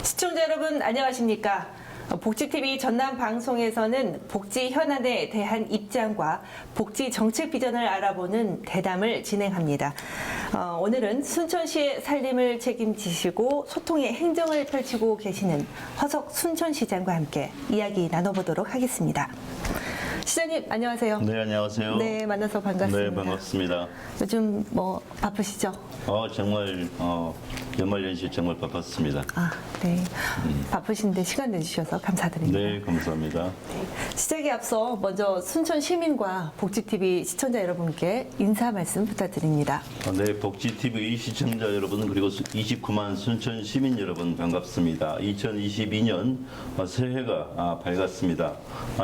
시청자 여러분 안녕하십니까? 복지TV 전남 방송에서는 복지 현안에 대한 입장과 복지 정책 비전을 알아보는 대담을 진행합니다. 오늘은 순천시의 살림을 책임지시고 소통의 행정을 펼치고 계시는 허석 순천시장과 함께 이야기 나눠보도록 하겠습니다. 시장님 안녕하세요. 네, 안녕하세요. 네, 만나서 반갑습니다. 네, 반갑습니다. 요즘 뭐 바쁘시죠? 정말 연말연시 정말 바빴습니다. 네. 바쁘신데 시간 내주셔서 감사드립니다. 네, 감사합니다. 시작에 앞서 먼저 순천 시민과 복지TV 시청자 여러분께 인사 말씀 부탁드립니다. 네, 복지TV 시청자 여러분 그리고 29만 순천 시민 여러분 반갑습니다. 2022년 새해가 밝았습니다.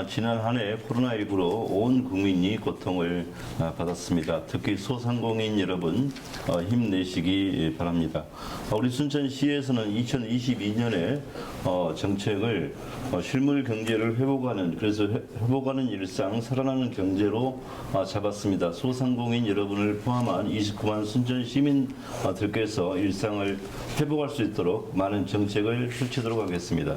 지난 한 해 코로나19로 온 국민이 고통을 받았습니다. 특히 소상공인 여러분 힘내시기 바랍니다. 우리 순천시에서는 2022년에 정책을 실물 경제를 회복하는, 그래서 회복하는 일상, 살아나는 경제로 잡았습니다. 소상공인 여러분을 포함한 29만 순천 시민들께서 일상을 회복할 수 있도록 많은 정책을 펼치도록 하겠습니다.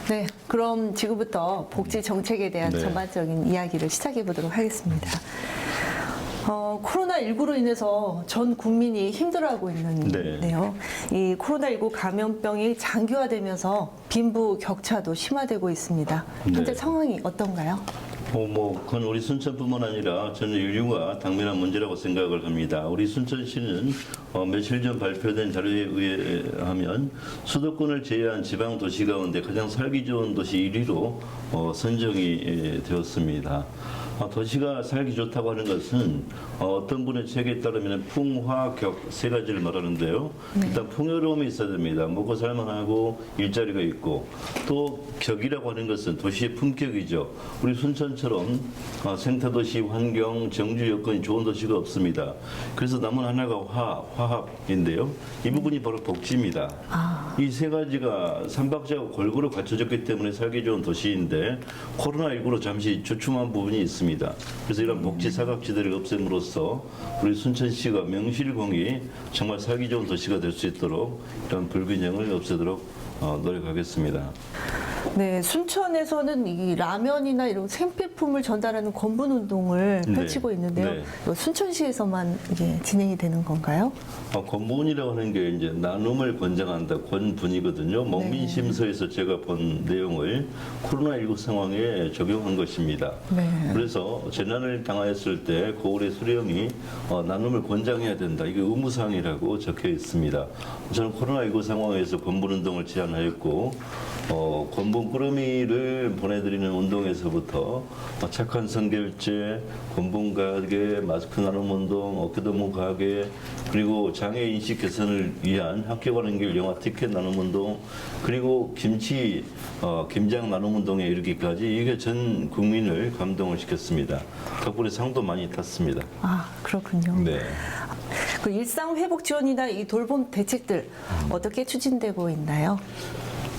네, 그럼 지금부터 복지 정책에 대한 전반적인 이야기를 시작해 보도록 하겠습니다. 코로나19로 인해서 전 국민이 힘들어하고 있는데요. 이 코로나19 감염병이 장기화되면서 빈부 격차도 심화되고 있습니다. 현재 상황이 어떤가요? 그건 우리 순천뿐만 아니라 전 인류가 당면한 문제라고 생각을 합니다. 우리 순천시는 며칠 전 발표된 자료에 의하면 수도권을 제외한 지방 도시 가운데 가장 살기 좋은 도시 1위로 선정이 되었습니다. 도시가 살기 좋다고 하는 것은 어떤 분의 책에 따르면 풍화, 격 세 가지를 말하는데요. 일단 풍요로움이 있어야 됩니다. 먹고 살만하고 일자리가 있고, 또 격이라고 하는 것은 도시의 품격이죠. 우리 순천처럼 생태도시 환경, 정주 여건이 좋은 도시가 없습니다. 그래서 남은 하나가 화합인데요. 이 부분이 바로 복지입니다. 이 세 가지가 삼박자가 골고루 갖춰졌기 때문에 살기 좋은 도시인데 코로나19로 잠시 주춤한 부분이 있습니다. 그래서 이런 복지 사각지대를 없앰으로써 우리 순천시가 명실공히 정말 살기 좋은 도시가 될 수 있도록 이런 불균형을 없애도록 노력하겠습니다. 네, 순천에서는 이 라면이나 이런 생필품을 전달하는 건분 운동을 펼치고 있는데요. 순천시에서만 이게 진행이 되는 건가요? 건분이라고 하는 게 이제 나눔을 권장한다, 권분이거든요. 먹민심서에서 제가 본 내용을 코로나19 상황에 적용한 것입니다. 그래서 재난을 당하였을 때 고을의 수령이 나눔을 권장해야 된다. 이게 의무사항이라고 적혀 있습니다. 저는 코로나19 상황에서 건분 운동을 제안하였고, 건분 꾸러미를 보내드리는 운동에서부터 착한 선결제, 건분 가게, 마스크 나눔 운동, 어깨동무 가게, 그리고 장애 인식 개선을 위한 학교 가는 길 영화 티켓 나눔 운동, 그리고 김장 나눔 운동에 이르기까지 이게 전 국민을 감동을 시켰습니다. 덕분에 상도 많이 탔습니다. 그렇군요. 네. 그 일상 회복 지원이나 이 돌봄 대책들 어떻게 추진되고 있나요?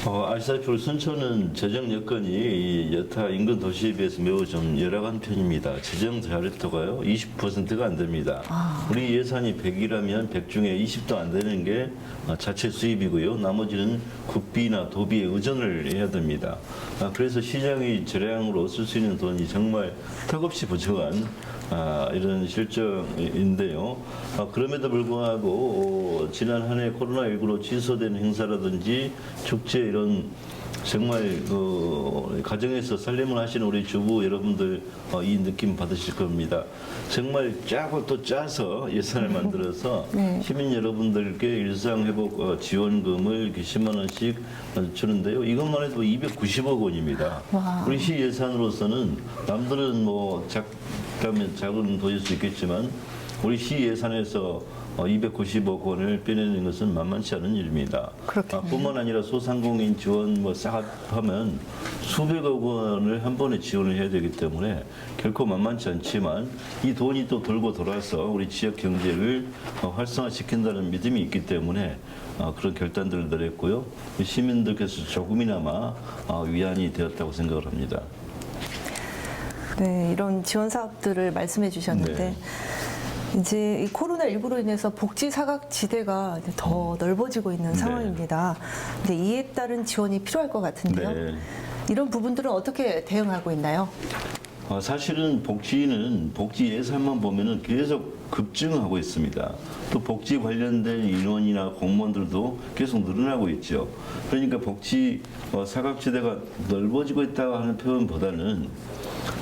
아시다시피 우리 순천은 재정 여건이 여타 인근 도시에 비해서 매우 좀 열악한 편입니다. 재정 자립도가요 20%가 안 됩니다. 우리 예산이 100이라면 100 중에 20도 안 되는 게 자체 수입이고요. 나머지는 국비나 도비에 의존을 해야 됩니다. 그래서 시장이 재량으로 쓸 수 있는 돈이 정말 턱없이 부족한 이런 실정인데요. 그럼에도 불구하고 지난 한 해 코로나19로 취소된 행사라든지 축제 이런 정말 가정에서 살림을 하시는 우리 주부 여러분들 이 느낌 받으실 겁니다. 정말 짜고 또 짜서 예산을 만들어서 시민 여러분들께 일상회복 지원금을 10만 원씩 주는데요. 이것만 해도 290억 원입니다. 우리 시 예산으로서는 남들은 작은 돈일 수 있겠지만 우리 시 예산에서 290억 원을 빼내는 것은 만만치 않은 일입니다. 뿐만 아니라 소상공인 지원 싹 하면 수백억 원을 한 번에 지원을 해야 되기 때문에 결코 만만치 않지만 이 돈이 또 돌고 돌아서 우리 지역 경제를 활성화시킨다는 믿음이 있기 때문에 그런 결단들을 내렸고요. 시민들께서 조금이나마 위안이 되었다고 생각을 합니다. 네, 이런 지원 사업들을 말씀해 주셨는데 이제 이 코로나19로 인해서 복지 사각지대가 이제 더 넓어지고 있는 네. 상황입니다. 근데 이에 따른 지원이 필요할 것 같은데요. 네. 이런 부분들은 어떻게 대응하고 있나요? 사실은 복지는 복지 예산만 보면은 계속 급증하고 있습니다. 또 복지 관련된 인원이나 공무원들도 계속 늘어나고 있죠. 그러니까 복지 사각지대가 넓어지고 있다고 하는 표현보다는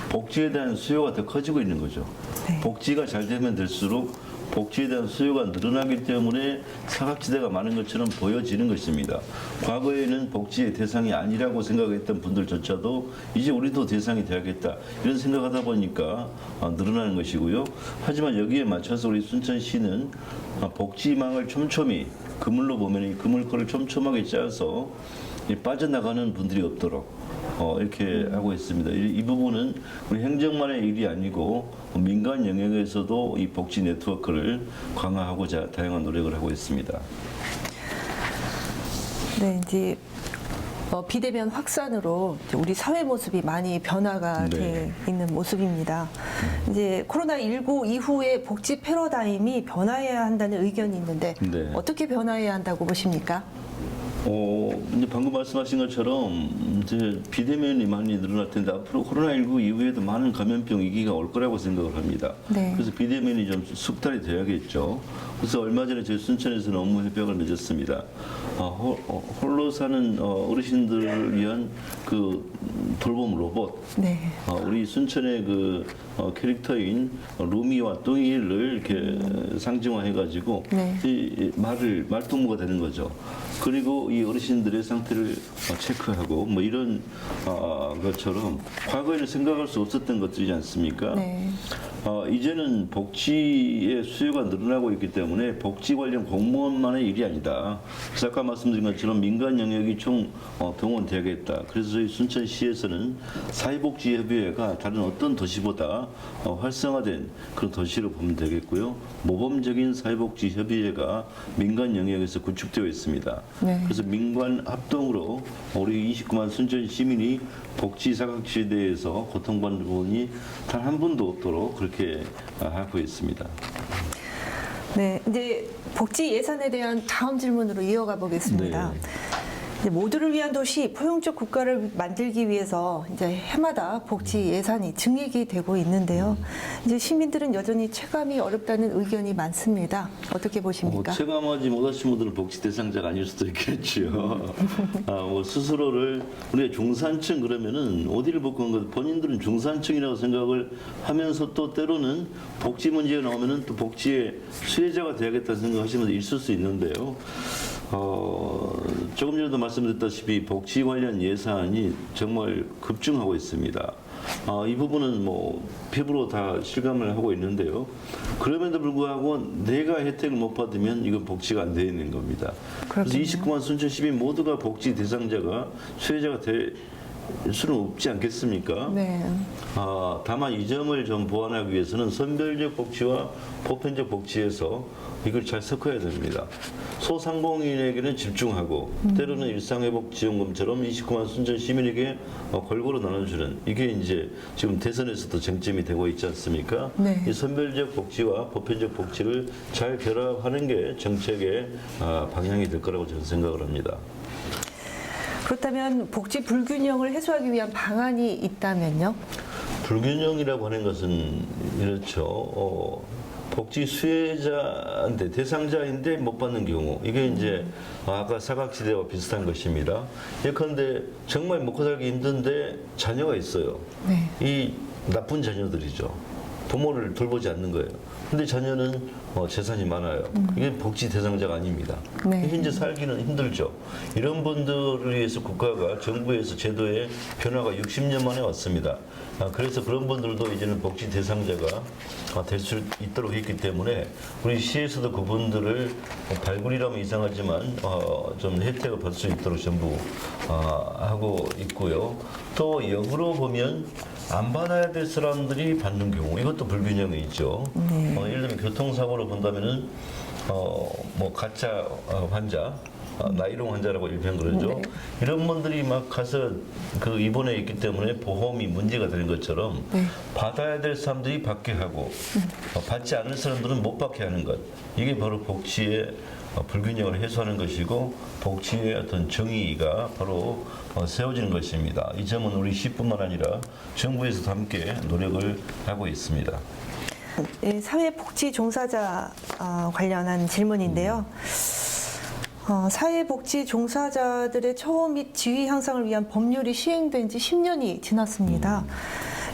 복지에 대한 수요가 더 커지고 있는 거죠. 네. 복지가 잘 되면 될수록 복지에 대한 수요가 늘어나기 때문에 사각지대가 많은 것처럼 보여지는 것입니다. 과거에는 복지의 대상이 아니라고 생각했던 분들조차도 이제 우리도 대상이 되야겠다 이런 생각하다 보니까 늘어나는 것이고요. 하지만 여기에 맞춰서 우리 순천시는 복지망을 촘촘히 그물로 보면 이 그물거를 촘촘하게 짜서 빠져나가는 분들이 없도록 이렇게 하고 있습니다. 이 부분은 우리 행정만의 일이 아니고 민간 영역에서도 이 복지 네트워크를 강화하고자 다양한 노력을 하고 있습니다. 네, 이제 비대면 확산으로 이제 우리 사회 모습이 많이 변화가 네. 돼 있는 모습입니다. 이제 코로나19 이후에 복지 패러다임이 변화해야 한다는 의견이 있는데 네. 어떻게 변화해야 한다고 보십니까? 이제 방금 말씀하신 것처럼 이제 비대면이 많이 늘어날 텐데 앞으로 코로나19 이후에도 많은 감염병 위기가 올 거라고 생각을 합니다. 네. 그래서 비대면이 좀 숙달이 돼야겠죠. 그래서 얼마 전에 저희 순천에서는 업무 협약을 맺었습니다. 홀로 사는 어르신들을 위한 그 돌봄 로봇. 네. 우리 순천의 그 캐릭터인 루미와 뚱이를 이렇게 상징화해가지고 네. 이 말동무가 되는 거죠. 그리고 이 어르신들의 상태를 체크하고 뭐 이런 것처럼 과거에는 생각할 수 없었던 것들이지 않습니까? 네. 이제는 복지의 수요가 늘어나고 있기 때문에 복지 관련 공무원만의 일이 아니다. 그래서 아까 말씀드린 것처럼 민간 영역이 총 동원되야겠다. 그래서 저희 순천시에서는 사회복지협의회가 다른 어떤 도시보다 활성화된 그런 도시로 보면 되겠고요. 모범적인 사회복지협의회가 민간 영역에서 구축되어 있습니다. 네. 그래서 민관 합동으로 우리 29만 순천 시민이 복지 사각지대에서 고통받는 부분이 단 한 분도 없도록 그렇게 하고 있습니다. 네, 이제 복지 예산에 대한 다음 질문으로 이어가 보겠습니다. 네. 이제 모두를 위한 도시, 포용적 국가를 만들기 위해서 이제 해마다 복지 예산이 증액이 되고 있는데요. 이제 시민들은 여전히 체감이 어렵다는 의견이 많습니다. 어떻게 보십니까? 체감하지 못하신 분들은 복지 대상자가 아닐 수도 있겠죠. 뭐 스스로를 우리가 중산층 그러면은 어디를 볼 건가? 본인들은 중산층이라고 생각을 하면서 또 때로는 복지 문제가 나오면은 또 복지의 수혜자가 되야겠다는 생각하시면서 있을 수 있는데요. 조금 전에도 말씀드렸다시피 복지 관련 예산이 정말 급증하고 있습니다. 이 부분은 뭐 피부로 다 실감을 하고 있는데요. 그럼에도 불구하고 내가 혜택을 못 받으면 이건 복지가 안 되어 있는 겁니다. 그래서 그렇군요. 29만 순천 시민 모두가 복지 대상자가 수혜자가 될 수는 없지 않겠습니까? 네. 다만 이 점을 좀 보완하기 위해서는 선별적 복지와 보편적 복지에서 이걸 잘 섞어야 됩니다. 소상공인에게는 집중하고 때로는 일상회복지원금처럼 29만 순천 시민에게 골고루 나눠주는 이게 이제 지금 대선에서도 쟁점이 되고 있지 않습니까? 네. 이 선별적 복지와 보편적 복지를 잘 결합하는 게 정책의 방향이 될 거라고 저는 생각을 합니다. 그렇다면 복지 불균형을 해소하기 위한 방안이 있다면요? 불균형이라고 하는 것은 이렇죠. 복지 수혜자인데 대상자인데 못 받는 경우 이게 이제 아까 사각지대와 비슷한 것입니다. 예컨대 정말 먹고 살기 힘든데 자녀가 있어요. 네. 이 나쁜 자녀들이죠. 부모를 돌보지 않는 거예요. 근데 자녀는 재산이 많아요. 이게 복지 대상자가 아닙니다. 네. 현재 살기는 힘들죠. 이런 분들을 위해서 국가가 정부에서 제도에 변화가 60년 만에 왔습니다. 그래서 그런 분들도 이제는 복지 대상자가 될 수 있도록 했기 때문에 우리 시에서도 그분들을 발굴이라면 이상하지만 좀 혜택을 받을 수 있도록 전부 하고 있고요. 또 역으로 보면 안 받아야 될 사람들이 받는 경우 이것도 불균형이 있죠. 예를 들면 교통사고로 본다면은 뭐 가짜 환자 나이롱 환자라고 일편 그러죠. 네. 이런 분들이 막 가서 그 입원해 있기 때문에 보험이 문제가 되는 것처럼 네. 받아야 될 사람들이 받게 하고 받지 않을 사람들은 못 받게 하는 것. 이게 바로 복지의 불균형을 해소하는 것이고 복지의 어떤 정의가 바로 세워지는 것입니다. 이 점은 우리 시뿐만 아니라 정부에서도 함께 노력을 하고 있습니다. 사회복지 종사자 관련한 질문인데요. 사회복지 종사자들의 처우 및 지위 향상을 위한 법률이 시행된 지 10년이 지났습니다.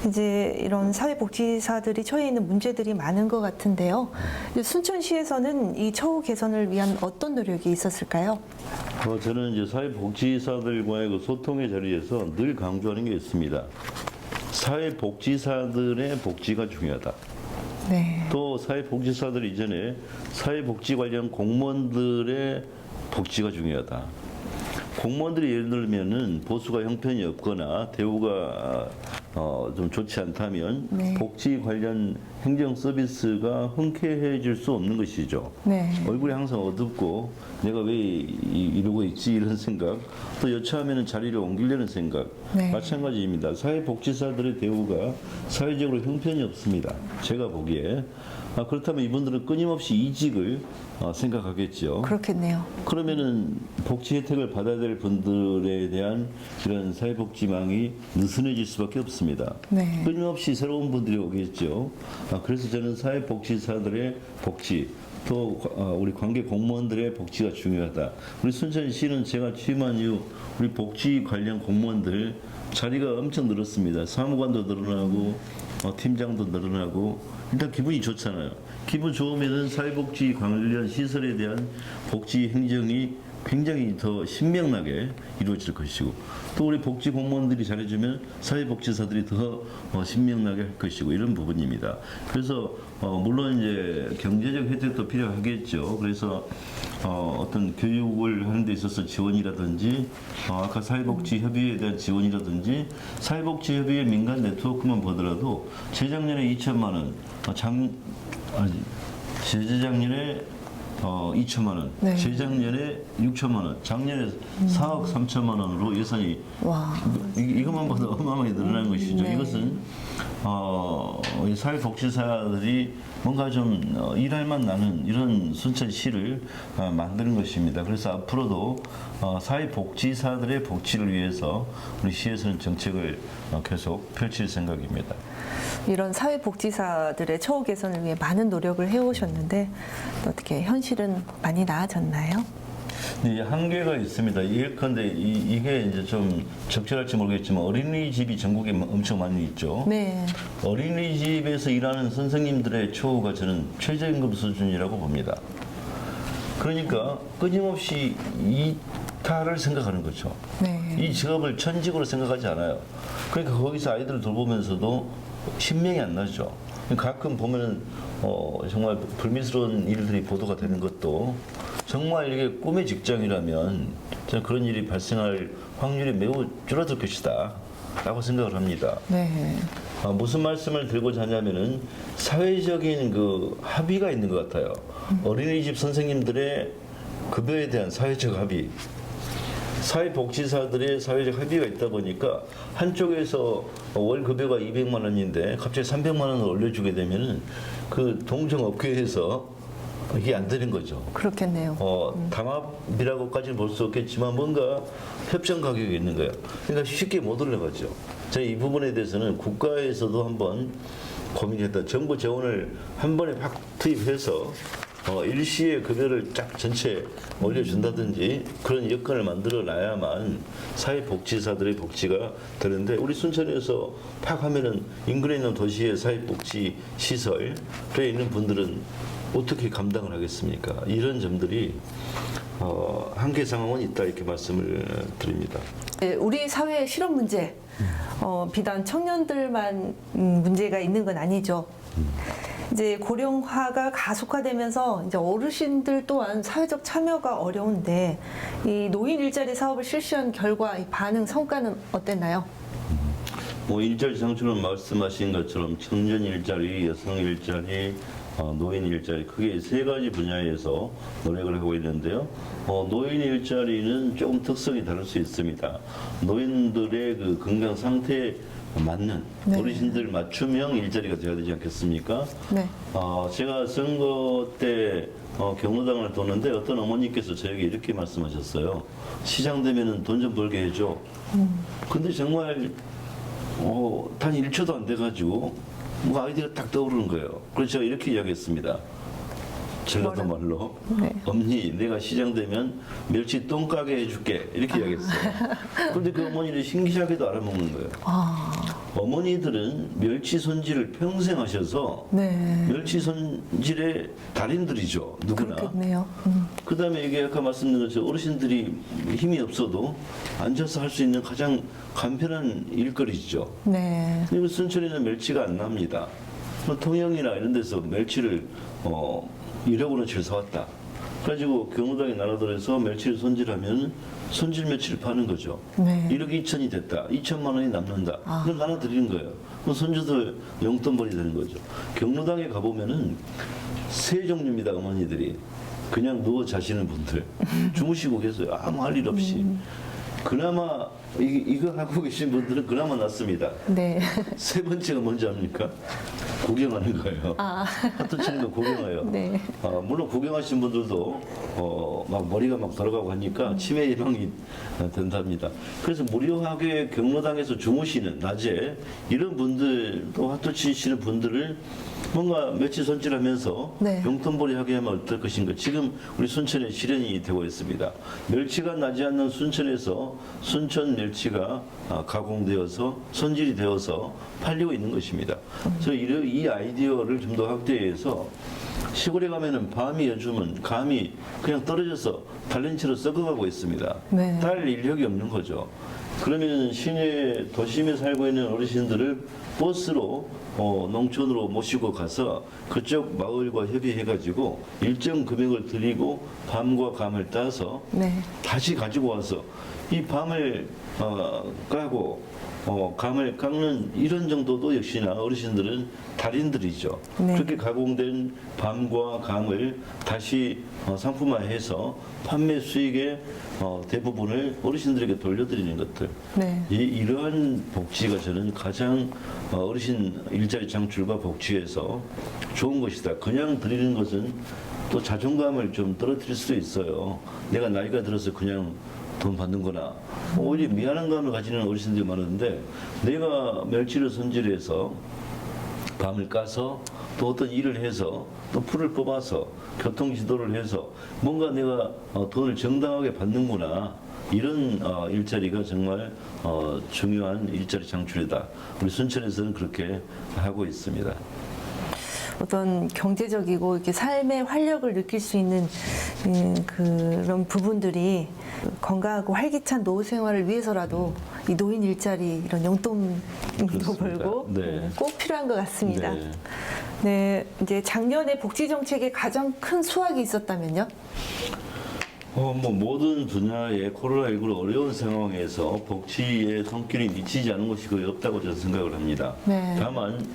이제 이런 사회복지사들이 처해 있는 문제들이 많은 것 같은데요. 순천시에서는 이 처우 개선을 위한 어떤 노력이 있었을까요? 저는 이제 사회복지사들과의 그 소통의 자리에서 늘 강조하는 게 있습니다. 사회복지사들의 복지가 중요하다. 네. 또 사회복지사들 이전에 사회복지 관련 공무원들의 복지가 중요하다. 공무원들이 예를 들면은 보수가 형편이 없거나 대우가 좀 좋지 않다면 네. 복지 관련 행정 서비스가 흔쾌해질 수 없는 것이죠. 네. 얼굴이 항상 어둡고 내가 왜 이러고 있지 이런 생각, 또 여차하면 자리를 옮기려는 생각. 네. 마찬가지입니다. 사회복지사들의 대우가 사회적으로 형편이 없습니다. 제가 보기에. 그렇다면 이분들은 끊임없이 이직을 생각하겠죠. 그렇겠네요. 그러면은 복지 혜택을 받아야 될 분들에 대한 이런 사회복지망이 느슨해질 수밖에 없습니다. 네. 끊임없이 새로운 분들이 오겠죠. 그래서 저는 사회복지사들의 복지, 또 우리 관계 공무원들의 복지가 중요하다. 우리 순천시는 제가 취임한 이후 우리 복지 관련 공무원들 자리가 엄청 늘었습니다. 사무관도 늘어나고 팀장도 늘어나고 일단 기분이 좋잖아요. 기분 좋으면은 사회복지 관련 시설에 대한 복지 행정이 굉장히 더 신명나게 이루어질 것이고 또 우리 복지 공무원들이 잘해주면 사회복지사들이 더 신명나게 할 것이고 이런 부분입니다. 그래서 물론 이제 경제적 혜택도 필요하겠죠. 그래서 어떤 교육을 하는 데 있어서 지원이라든지 아까 사회복지협의회에 대한 지원이라든지 사회복지협의회 민간 네트워크만 보더라도 재작년에 2천만 원, 재작년에 2천만 원, 네. 재작년에 6천만 원, 작년에 4억 3천만 원으로 예산이 와. 이것만 봐도 어마어마하게 늘어난 것이죠. 네. 이것은 이 사회복지사들이 뭔가 좀 일할 맛 나는 이런 순천시를 만드는 것입니다. 그래서 앞으로도 사회복지사들의 복지를 위해서 우리 시에서는 정책을 계속 펼칠 생각입니다. 이런 사회복지사들의 처우 개선을 위해 많은 노력을 해오셨는데 또 어떻게 현실은 많이 나아졌나요? 네, 한계가 있습니다. 예컨대 이게 이제 좀 적절할지 모르겠지만 어린이집이 전국에 엄청 많이 있죠. 네. 어린이집에서 일하는 선생님들의 처우가 저는 최저임금 수준이라고 봅니다. 그러니까 끊임없이 이탈을 생각하는 거죠. 네. 이 직업을 천직으로 생각하지 않아요. 그러니까 거기서 아이들을 돌보면서도 신명이 안 나죠. 가끔 보면은 정말 불미스러운 일들이 보도가 되는 것도 정말 이게 꿈의 직장이라면 저는 그런 일이 발생할 확률이 매우 줄어들 것이다 라고 생각을 합니다. 네. 무슨 말씀을 드리고자 하냐면은 사회적인 그 합의가 있는 것 같아요. 어린이집 선생님들의 급여에 대한 사회적 합의, 사회복지사들의 사회적 합의가 있다 보니까 한쪽에서 월 급여가 200만 원인데 갑자기 300만 원을 올려주게 되면은 그 동종업계에서 이게 안 되는 거죠. 그렇겠네요. 담합이라고까지는 볼 수 없겠지만 뭔가 협정 가격이 있는 거예요. 그러니까 쉽게 못 올라가죠. 저희 이 부분에 대해서는 국가에서도 한번 고민했다. 정부 재원을 한 번에 확 투입해서 일시에 급여를 쫙 전체 올려준다든지 그런 여건을 만들어 놔야만 사회복지사들의 복지가 되는데 우리 순천에서 팍 하면은 인근에 있는 도시의 사회복지 시설에 있는 분들은 어떻게 감당을 하겠습니까? 이런 점들이 한계 상황은 있다 이렇게 말씀을 드립니다. 네, 우리 사회의 실업 문제 비단 청년들만 문제가 있는 건 아니죠. 이제 고령화가 가속화되면서 이제 어르신들 또한 사회적 참여가 어려운데 이 노인 일자리 사업을 실시한 결과 이 반응 성과는 어땠나요? 일자리 창출은 말씀하신 것처럼 청년 일자리, 여성 일자리, 노인 일자리 크게 세 가지 분야에서 노력을 하고 있는데요. 노인 일자리는 조금 특성이 다를 수 있습니다. 노인들의 그 건강 상태에 맞는 네. 어르신들 맞춤형 일자리가 되어야 되지 않겠습니까? 네. 제가 선거 때 경로당을 도는데 어떤 어머니께서 저에게 이렇게 말씀하셨어요. 시장 되면은 돈 좀 벌게 해줘. 근데 정말 단 1초도 안 돼가지고 뭐 아이디어가 딱 떠오르는 거예요. 그래서 제가 이렇게 이야기했습니다. 전라도 말로 네. 엄니 내가 시장 되면 멸치 똥가게 해줄게 이렇게 이야기했어요. 그런데 그 어머니는 신기하게도 알아먹는 거예요. 어머니들은 멸치 손질을 평생 하셔서 네. 멸치 손질의 달인들이죠. 누구나. 그렇겠네요. 그다음에 이게 아까 말씀드린 것처럼 어르신들이 힘이 없어도 앉아서 할 수 있는 가장 간편한 일거리죠. 네. 그리고 순천에는 멸치가 안 납니다. 통영이나 이런 데서 멸치를 1억 원어치를 사왔다. 그래가지고 경로당에 나라들에서 멸치를 손질하면 손질 멸치를 파는 거죠. 네. 1억 2천이 됐다. 2천만 원이 남는다. 그걸 나눠 드리는 거예요. 그럼 손주들 용돈벌이 되는 거죠. 경로당에 가보면은 세 종류입니다. 어머니들이. 그냥 누워 자시는 분들. 주무시고 계세요. 아무 할 일 없이. 그나마 이거 하고 계신 분들은 그나마 낫습니다. 네. 세 번째가 뭔지 압니까? 구경하는 거예요. 하트 치는 거 구경해요. 네. 물론 구경하신 분들도 막 머리가 막 돌아가고 하니까 치매 예방이 된답니다. 그래서 무료하게 경로당에서 주무시는 낮에 이런 분들 또 하트 치시는 분들을 뭔가 며칠 손질하면서 네. 용돈벌이 하게 하면 어떨 것인가. 지금 우리 순천에 실현이 되고 있습니다. 멸치가 나지 않는 순천에서 순천 멸치가 가공되어서 손질이 되어서 팔리고 있는 것입니다. 그래서 이 아이디어를 좀 더 확대해서 시골에 가면은 밤이 요즘은 감이 그냥 떨어져서 달렌치로 썩어가고 있습니다. 네. 딸 인력이 없는 거죠. 그러면 시내 도심에 살고 있는 어르신들을 버스로 농촌으로 모시고 가서 그쪽 마을과 협의해가지고 일정 금액을 드리고 밤과 감을 따서 네. 다시 가지고 와서 이 밤을 까고 감을 깎는 이런 정도도 역시나 어르신들은 달인들이죠. 네. 그렇게 가공된 밤과 감을 다시 상품화해서 판매 수익의 대부분을 어르신들에게 돌려드리는 것들. 네. 이러한 복지가 저는 가장 어르신 일자리 창출과 복지에서 좋은 것이다. 그냥 드리는 것은 또 자존감을 좀 떨어뜨릴 수도 있어요. 내가 나이가 들어서 그냥 돈 받는 거나 오히려 미안한 감을 가지는 어르신들이 많은데 내가 멸치를 손질해서 밤을 까서 또 어떤 일을 해서 또 풀을 뽑아서 교통 지도를 해서 뭔가 내가 돈을 정당하게 받는구나. 이런 일자리가 정말 중요한 일자리 창출이다. 우리 순천에서는 그렇게 하고 있습니다. 어떤 경제적이고 이렇게 삶의 활력을 느낄 수 있는 그런 부분들이 건강하고 활기찬 노후 생활을 위해서라도 이 노인 일자리 이런 용돈도 그렇습니다. 벌고 네. 꼭 필요한 것 같습니다. 네. 네, 이제 작년에 복지 정책에 가장 큰 수확이 있었다면요? 모든 분야의 코로나19로 어려운 상황에서 복지의 손길이 미치지 않은 것이 거의 없다고 저는 생각을 합니다. 네. 다만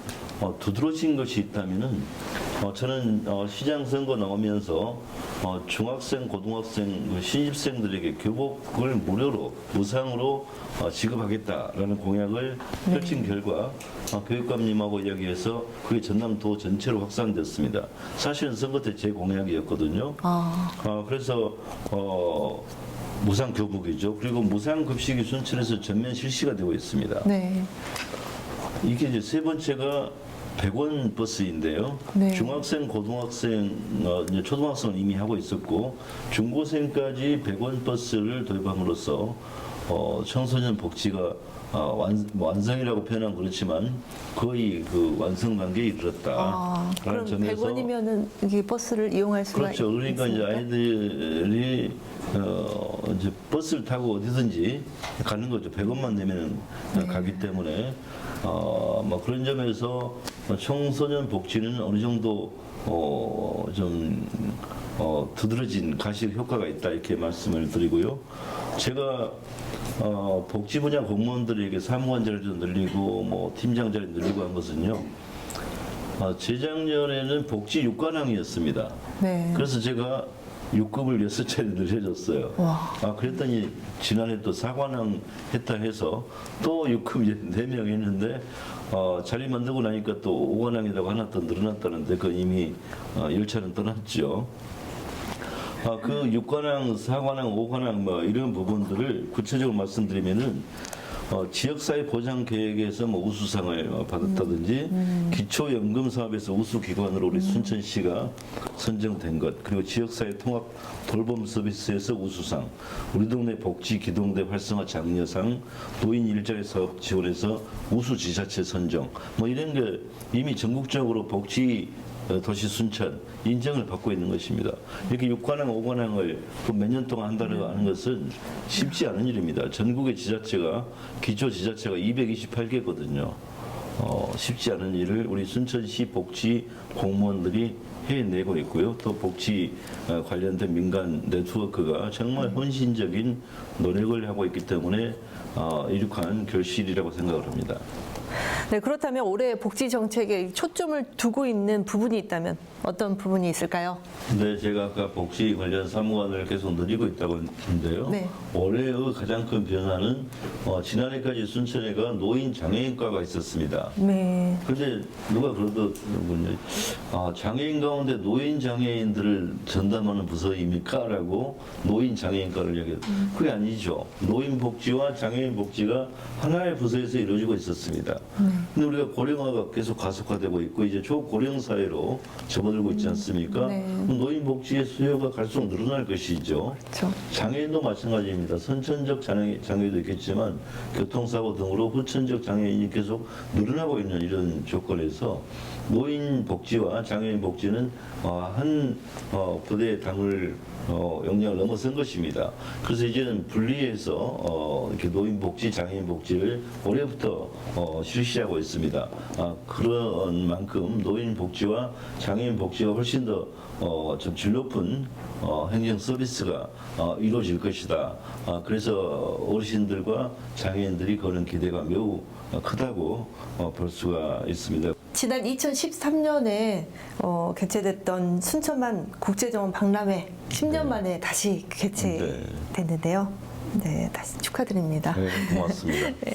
두드러진 것이 있다면은 저는 시장 선거 나오면서 중학생, 고등학생, 신입생들에게 교복을 무료로 무상으로 지급하겠다라는 공약을 펼친 결과 교육감님하고 이야기해서 그게 전남도 전체로 확산됐습니다. 사실은 선거 때 제 공약이었거든요. 그래서 무상 교복이죠. 그리고 무상 급식이 순천에서 전면 실시가 되고 있습니다. 네. 이게 이제 세 번째가 100원 버스인데요. 네. 중학생, 고등학생, 이제 초등학생은 이미 하고 있었고 중고생까지 100원 버스를 도입함으로써 청소년 복지가 완성이라고 표현은 그렇지만 거의 그 완성 단계에 이르렀다. 그럼 100원이면은 이게 버스를 이용할 수가 그렇죠. 그러니까 이제 있습니까? 아이들이 이제 버스를 타고 어디든지 가는 거죠. 100원만 내면 가기 때문에 그런 점에서 청소년 복지는 어느 정도 좀 두드러진 가시 효과가 있다 이렇게 말씀을 드리고요. 제가 복지 분야 공무원들에게 사무관 자리도 늘리고 팀장 자리 늘리고 한 것은요. 재작년에는 복지 6관왕이었습니다. 네. 그래서 제가 6급을 6차례 늘려줬어요. 와. 그랬더니 지난해 또 4관왕 했다 해서 또 6급 4명 했는데 자리 만들고 나니까 또 5관왕이라고 하나 더 늘어났다는데 그 이미 열차는 떠났죠. 그 6관왕, 4관왕, 5관왕 뭐 이런 부분들을 구체적으로 말씀드리면은 지역사회 보장 계획에서 뭐 우수상을 받았다든지 기초연금 사업에서 우수기관으로 우리 순천시가 선정된 것, 그리고 지역사회 통합 돌봄 서비스에서 우수상, 우리 동네 복지 기동대 활성화 장려상, 노인 일자리 사업 지원에서 우수지자체 선정, 뭐 이런 게 이미 전국적으로 복지 도시 순천 인정을 받고 있는 것입니다. 이렇게 6관왕, 5관왕을 몇 년 동안 한다고 하는 것은 쉽지 않은 일입니다. 전국의 지자체가 기초 지자체가 228개거든요. 쉽지 않은 일을 우리 순천시 복지 공무원들이 해내고 있고요. 또 복지 관련된 민간 네트워크가 정말 헌신적인 노력을 하고 있기 때문에 이룩한 결실이라고 생각을 합니다. 네, 그렇다면 올해 복지 정책에 초점을 두고 있는 부분이 있다면 어떤 부분이 있을까요? 네, 제가 아까 복지 관련 사무관을 계속 늘리고 있다고 했는데요. 네. 올해의 가장 큰 변화는 지난해까지 순천에가 노인 장애인과가 있었습니다. 네. 근데 누가 그러더군요. 장애인 가운데 노인 장애인들을 전담하는 부서입니까? 라고 노인 장애인과를 얘기해요. 그게 아니죠. 노인 복지와 장애인 복지가 하나의 부서에서 이루어지고 있었습니다. 근데 우리가 고령화가 계속 가속화되고 있고 이제 초고령 사회로 접어들고 있지 않습니까? 네. 그럼 노인 복지의 수요가 갈수록 늘어날 것이죠. 그렇죠. 장애인도 마찬가지입니다. 선천적 장애도 있겠지만 교통사고 등으로 후천적 장애인이 계속 늘어나고 있는 이런 조건에서 노인 복지와 장애인 복지는 한 부대에 담을 역량을 넘어선 것입니다. 그래서 이제는 분리해서 이렇게 노인 복지, 장애인 복지를 올해부터 실시하고 있습니다. 그런 만큼 노인 복지와 장애인 복지가 훨씬 더 좀 질 높은 행정 서비스가 이루어질 것이다. 그래서 어르신들과 장애인들이 거는 기대가 매우 크다고 볼 수가 있습니다. 지난 2013년에 개최됐던 순천만 국제정원 박람회 10년 만에 다시 개최됐는데요. 네, 다시 축하드립니다. 네, 고맙습니다. 네.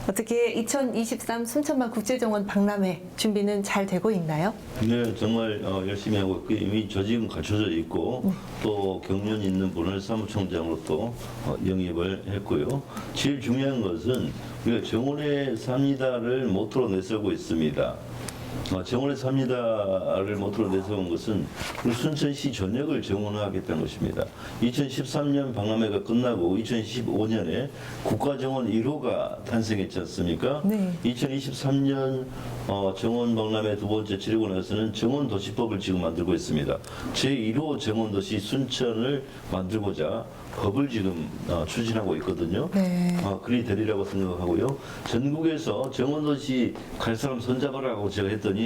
어떻게 2023 순천만 국제정원 박람회 준비는 잘 되고 있나요? 네, 정말 열심히 하고 있고 이미 조직은 갖춰져 있고 또 경륜 있는 분을 사무총장으로 또 영입을 했고요. 제일 중요한 것은 우리가 정원에 삽니다를 모토로 내세우고 있습니다. 정원에 삽니다를 모토로 내세운 것은 우리 순천시 전역을 정원화하겠다는 것입니다. 2013년 박람회가 끝나고 2015년에 국가정원 1호가 탄생했지 않습니까? 네. 2023년 정원 박람회 두 번째 치르고 나서는 정원도시법을 지금 만들고 있습니다. 제1호 정원도시 순천을 만들고자 법을 지금 추진하고 있거든요. 네. 그리 되리라고 생각하고요. 전국에서 정원도시 갈 사람 손잡아라고 제가 했더니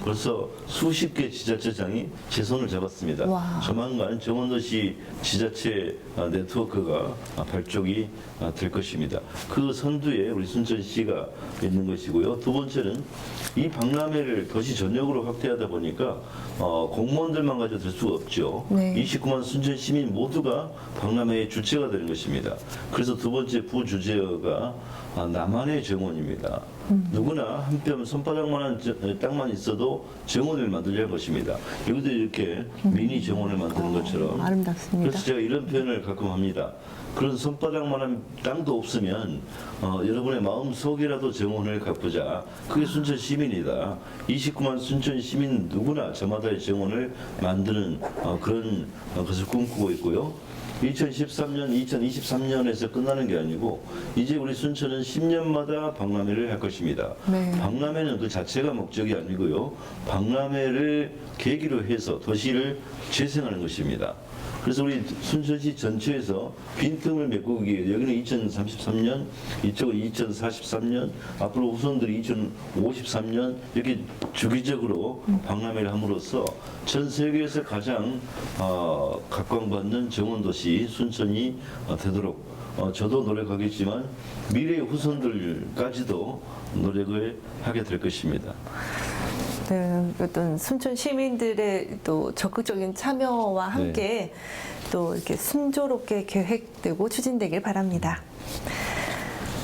벌써 수십 개 지자체장이 제 손을 잡았습니다. 와. 조만간 정원도시 지자체 네트워크가 발족이 될 것입니다. 그 선두에 우리 순천시가 있는 것이고요. 두 번째는 이 박람회를 도시 전역으로 확대하다 보니까 공무원들만 가지고 될 수가 없죠. 네. 29만 순천 시민 모두가 박람회의 주체가 되는 것입니다. 그래서 두 번째 부주제어가 나만의 정원입니다. 누구나 한 뼘 손바닥만한 땅만 있어도 정원을 만들려 할 것입니다. 여기도 이렇게 미니 정원을 만드는 것처럼. 아름답습니다. 그래서 제가 이런 표현을 가끔 합니다. 그런 손바닥만한 땅도 없으면 여러분의 마음 속이라도 정원을 가꾸자. 그게 순천 시민이다. 29만 순천 시민 누구나 저마다의 정원을 만드는 그런 것을 꿈꾸고 있고요. 2013년, 2023년에서 끝나는 게 아니고 이제 우리 순천은 10년마다 박람회를 할 것입니다. 네. 박람회는 그 자체가 목적이 아니고요. 박람회를 계기로 해서 도시를 재생하는 것입니다. 그래서 우리 순천시 전체에서 빈틈을 메꾸기 위해 여기는 2033년, 이쪽은 2043년, 앞으로 후손들이 2053년 이렇게 주기적으로 박람회를 함으로써 전 세계에서 가장 각광받는 정원도시 순천이 되도록 저도 노력하겠지만 미래의 후손들까지도 노력을 하게 될 것입니다. 네, 어떤 순천 시민들의 또 적극적인 참여와 함께 또 이렇게 순조롭게 계획되고 추진되길 바랍니다.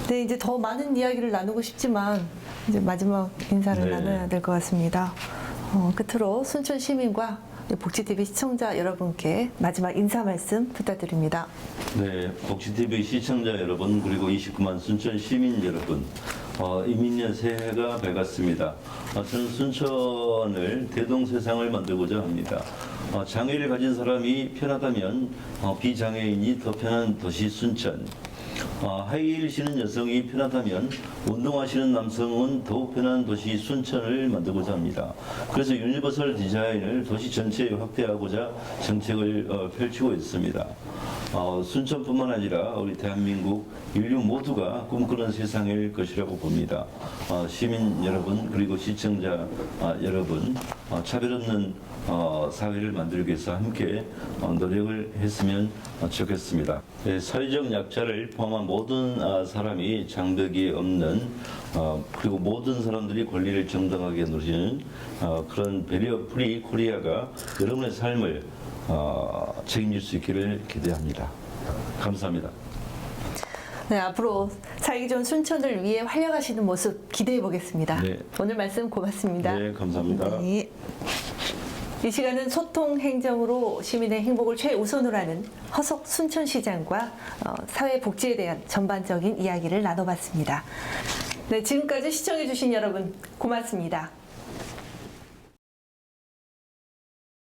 네, 이제 더 많은 이야기를 나누고 싶지만 이제 마지막 인사를 나눠야 될 것 같습니다. 끝으로 순천 시민과 복지TV 시청자 여러분께 마지막 인사 말씀 부탁드립니다. 네, 복지TV 시청자 여러분 그리고 29만 순천 시민 여러분, 이민년 새해가 밝았습니다. 저는 순천을 대동세상을 만들고자 합니다. 장애를 가진 사람이 편하다면 비장애인이 더 편한 도시 순천, 하이힐 신은 여성이 편하다면 운동하시는 남성은 더욱 편한 도시 순천을 만들고자 합니다. 그래서 유니버설 디자인을 도시 전체에 확대하고자 정책을 펼치고 있습니다. 순천뿐만 아니라 우리 대한민국 인류 모두가 꿈꾸는 세상일 것이라고 봅니다. 시민 여러분 그리고 시청자 여러분, 차별 없는 사회를 만들기 위해서 함께 노력을 했으면 좋겠습니다. 네, 사회적 약자를 포함한 모든 사람이 장벽이 없는 그리고 모든 사람들이 권리를 정당하게 누리는 그런 배리어 프리 코리아가 여러분의 삶을 책임질 수 있기를 기대합니다. 감사합니다. 네, 앞으로 살기 좋은 순천을 위해 활약하시는 모습 기대해 보겠습니다. 네. 오늘 말씀 고맙습니다. 네, 감사합니다. 네. 이 시간은 소통 행정으로 시민의 행복을 최우선으로 하는 허석 순천시장과 사회복지에 대한 전반적인 이야기를 나눠봤습니다. 네, 지금까지 시청해주신 여러분 고맙습니다.